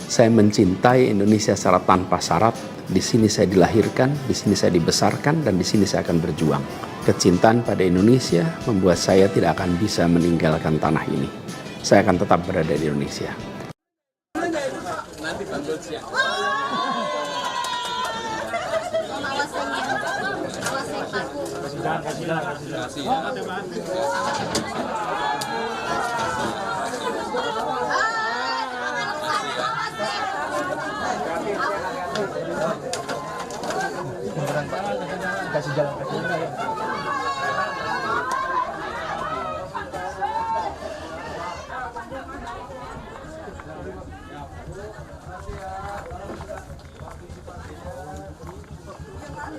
Saya mencintai Indonesia secara tanpa syarat. Di sini saya dilahirkan, di sini saya dibesarkan, dan di sini saya akan berjuang. Kecintaan pada Indonesia membuat saya tidak akan bisa meninggalkan tanah ini. Saya akan tetap berada di Indonesia. Kasih jalan kaki.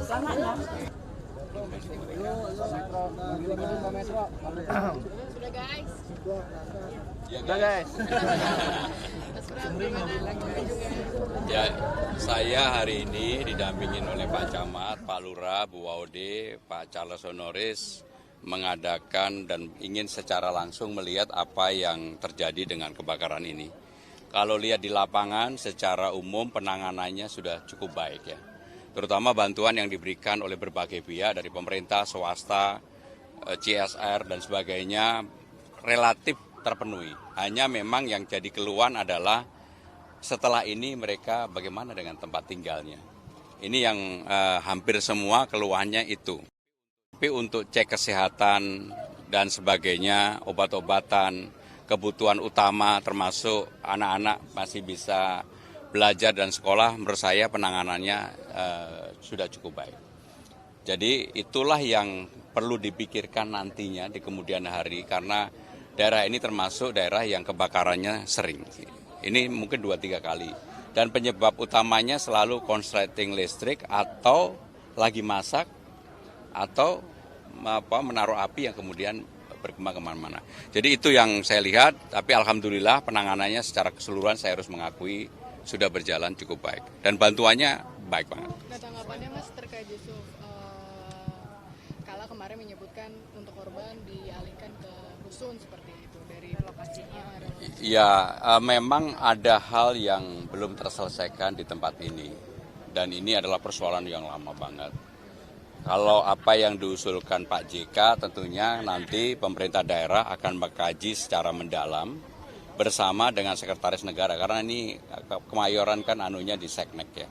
Selamat ya. Sudah guys. Ya guys. Ya, saya hari ini didampingin oleh Pak Camat, Pak Lurah, Bu Waude, Pak Charles Honoris mengadakan dan ingin secara langsung melihat apa yang terjadi dengan kebakaran ini. Kalau lihat di lapangan secara umum penanganannya sudah cukup baik ya. Terutama bantuan yang diberikan oleh berbagai pihak dari pemerintah, swasta, CSR dan sebagainya relatif terpenuhi. Hanya memang yang jadi keluhan adalah setelah ini mereka bagaimana dengan tempat tinggalnya. Ini yang hampir semua keluhannya itu. Tapi untuk cek kesehatan dan sebagainya, obat-obatan, kebutuhan utama termasuk anak-anak masih bisa belajar dan sekolah, menurut saya penanganannya sudah cukup baik. Jadi itulah yang perlu dipikirkan nantinya di kemudian hari karena daerah ini termasuk daerah yang kebakarannya sering. Ini mungkin 2-3 kali. Dan penyebab utamanya selalu konsleting listrik atau lagi masak atau menaruh api yang kemudian berkembang kemana-mana. Jadi itu yang saya lihat, tapi alhamdulillah penanganannya secara keseluruhan saya harus mengakui sudah berjalan cukup baik. Dan bantuannya baik banget. Nah, tanggapannya Mas terkait Yusuf, Kala kemarin menyebutkan untuk korban dialihkan ke rusun seperti itu dari lokasinya. Ya, memang ada hal yang belum terselesaikan di tempat ini. Dan ini adalah persoalan yang lama banget. Kalau apa yang diusulkan Pak JK tentunya nanti pemerintah daerah akan mengkaji secara mendalam bersama dengan Sekretaris Negara. Karena ini Kemayoran kan anunya di Seknek ya.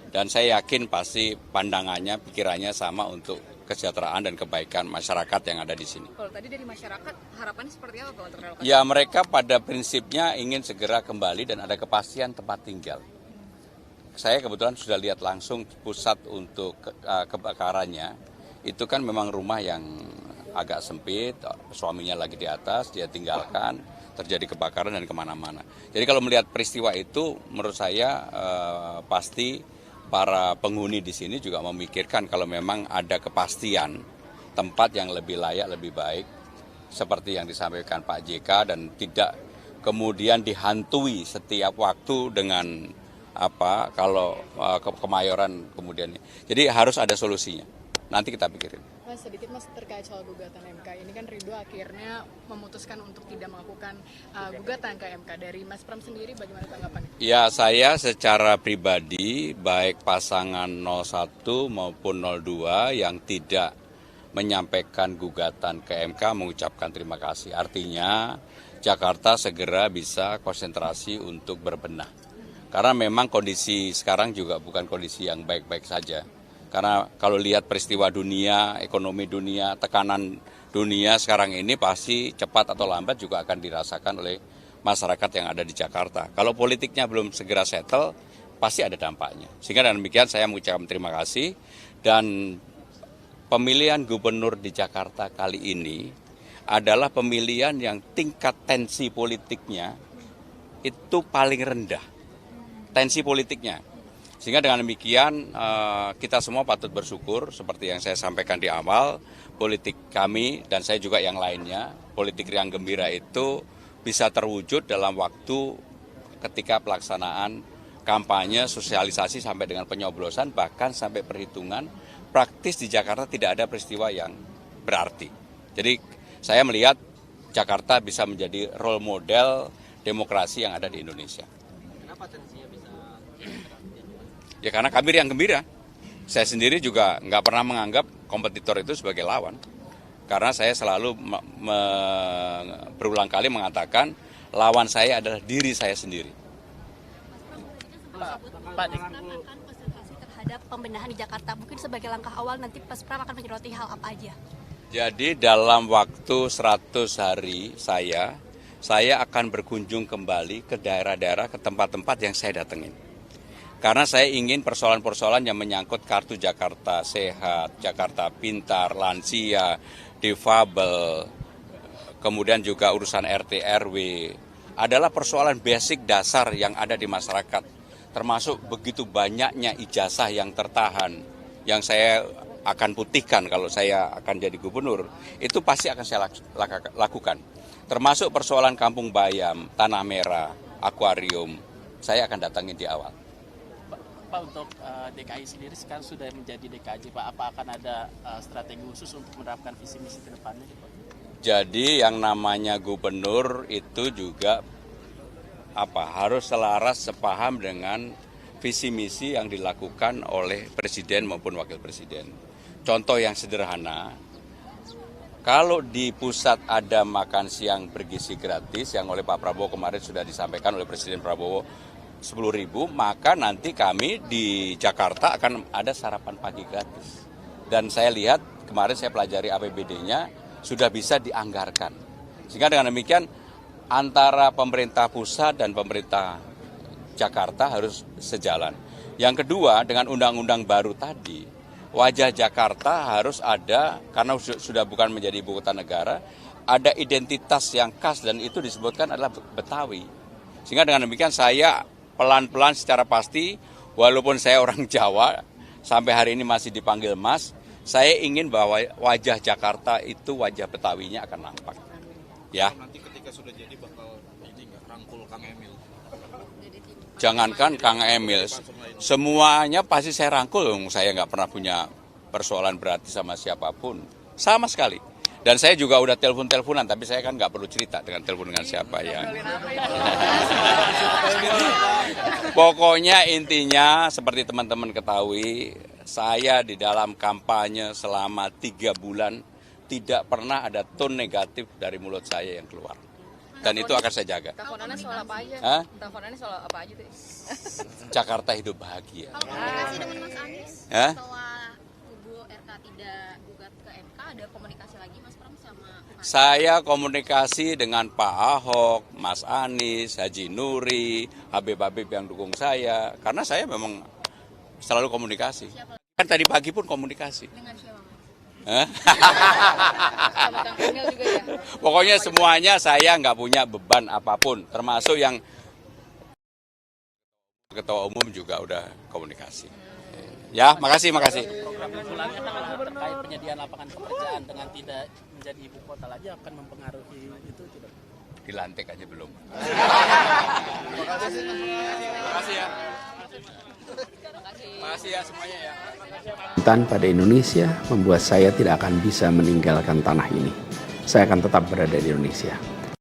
Dan saya yakin pasti pandangannya, pikirannya sama untuk kesejahteraan dan kebaikan masyarakat yang ada di sini. Kalau tadi dari masyarakat, harapannya seperti apa Pak untuk relokasi? Ya mereka pada prinsipnya ingin segera kembali dan ada kepastian tempat tinggal. Saya kebetulan sudah lihat langsung pusat untuk kebakarannya. Itu kan memang rumah yang agak sempit, suaminya lagi di atas, dia tinggalkan, terjadi kebakaran dan kemana-mana. Jadi kalau melihat peristiwa itu menurut saya pasti para penghuni di sini juga memikirkan kalau memang ada kepastian tempat yang lebih layak, lebih baik seperti yang disampaikan Pak JK dan tidak kemudian dihantui setiap waktu dengan kalau Kemayoran kemudian. Jadi harus ada solusinya. Nanti kita pikirin. Mas, sedikit Mas terkait soal gugatan MK. Ini kan Ridho akhirnya memutuskan untuk tidak melakukan gugatan ke MK. Dari Mas Pram sendiri bagaimana tanggapannya? Ya, saya secara pribadi baik pasangan 01 maupun 02 yang tidak menyampaikan gugatan ke MK mengucapkan terima kasih. Artinya Jakarta segera bisa konsentrasi untuk berbenah. Karena memang kondisi sekarang juga bukan kondisi yang baik-baik saja. Karena kalau lihat peristiwa dunia, ekonomi dunia, tekanan dunia sekarang ini pasti cepat atau lambat juga akan dirasakan oleh masyarakat yang ada di Jakarta. Kalau politiknya belum segera settle, pasti ada dampaknya. Sehingga dengan demikian saya mengucapkan terima kasih dan pemilihan gubernur di Jakarta kali ini adalah pemilihan yang tingkat tensi politiknya itu paling rendah. Tensi politiknya. Sehingga dengan demikian kita semua patut bersyukur seperti yang saya sampaikan di awal, politik kami dan saya juga yang lainnya, politik riang gembira itu bisa terwujud dalam waktu ketika pelaksanaan kampanye, sosialisasi sampai dengan penyoblosan, bahkan sampai perhitungan praktis di Jakarta tidak ada peristiwa yang berarti. Jadi saya melihat Jakarta bisa menjadi role model demokrasi yang ada di Indonesia. Kenapa tensinya Ya karena kami yang gembira. Saya sendiri juga nggak pernah menganggap kompetitor itu sebagai lawan. Karena saya selalu berulang kali mengatakan lawan saya adalah diri saya sendiri. Pak, dengan akan konsentrasi terhadap pembenahan di Jakarta, mungkin sebagai langkah awal nanti Paspram akan menyoroti hal apa aja? Jadi dalam waktu 100 hari saya akan berkunjung kembali ke daerah-daerah, ke tempat-tempat yang saya datengin. Karena saya ingin persoalan-persoalan yang menyangkut kartu Jakarta Sehat, Jakarta Pintar, lansia, difabel, kemudian juga urusan RT RW, adalah persoalan basic dasar yang ada di masyarakat. Termasuk begitu banyaknya ijazah yang tertahan, yang saya akan putihkan kalau saya akan jadi gubernur, itu pasti akan saya lakukan. Termasuk persoalan Kampung Bayam, Tanah Merah, akuarium, saya akan datangin di awal. Pak, untuk DKI sendiri sekarang sudah menjadi DKJ, Pak. Apa akan ada strategi khusus untuk menerapkan visi misi ke depannya, Pak? Jadi yang namanya gubernur itu juga harus selaras sepaham dengan visi misi yang dilakukan oleh presiden maupun wakil presiden. Contoh yang sederhana, kalau di pusat ada makan siang bergizi gratis yang oleh Pak Prabowo kemarin sudah disampaikan oleh Presiden Prabowo 10.000, maka nanti kami di Jakarta akan ada sarapan pagi gratis. Dan saya lihat kemarin saya pelajari APBD-nya sudah bisa dianggarkan. Sehingga dengan demikian antara pemerintah pusat dan pemerintah Jakarta harus sejalan. Yang kedua, dengan undang-undang baru tadi, wajah Jakarta harus ada, karena sudah bukan menjadi ibu kota negara, ada identitas yang khas dan itu disebutkan adalah Betawi. Sehingga dengan demikian saya pelan-pelan secara pasti, walaupun saya orang Jawa, sampai hari ini masih dipanggil Mas, saya ingin bahwa wajah Jakarta itu wajah Betawinya akan nampak. Ya. Nanti ketika sudah jadi bakal ini nggak rangkul Kang Emil. Jangankan Kang Emil, semuanya pasti saya rangkul. Saya nggak pernah punya persoalan berarti sama siapapun, sama sekali. Dan saya juga udah telepon-teleponan, tapi saya kan nggak perlu cerita dengan telepon dengan siapa ya. Pokoknya intinya seperti teman-teman ketahui, saya di dalam kampanye selama 3 bulan tidak pernah ada tone negatif dari mulut saya yang keluar. Dan itu akan saya jaga. Teleponannya soal apa aja? Hah? Teleponannya soal apa aja tuh? Jakarta hidup bahagia. Kalau komunikasi dengan Mas Anies Hah? setelah kubu RK tidak gugat ke MK, ada komunikasi lagi Mas Pram sama Mas? Saya komunikasi dengan Pak Ahok, Mas Anies, Haji Nuri, Habib-Habib yang dukung saya. Karena saya memang selalu komunikasi. Kan tadi pagi pun komunikasi. Dengan siapa Mas? Hah? Sama Kang Emil juga ya? Pokoknya semuanya saya nggak punya beban apapun. Termasuk yang ketua umum juga udah komunikasi. Ya, makasih. Program unggulannya kan terkait penyediaan lapangan pekerjaan dengan tidak menjadi ibu kota lagi akan mempengaruhi itu tidak? Dilantik aja belum. Makasih ya semuanya ya. Kecintaan pada Indonesia membuat saya tidak akan bisa meninggalkan tanah ini. Saya akan tetap berada di Indonesia.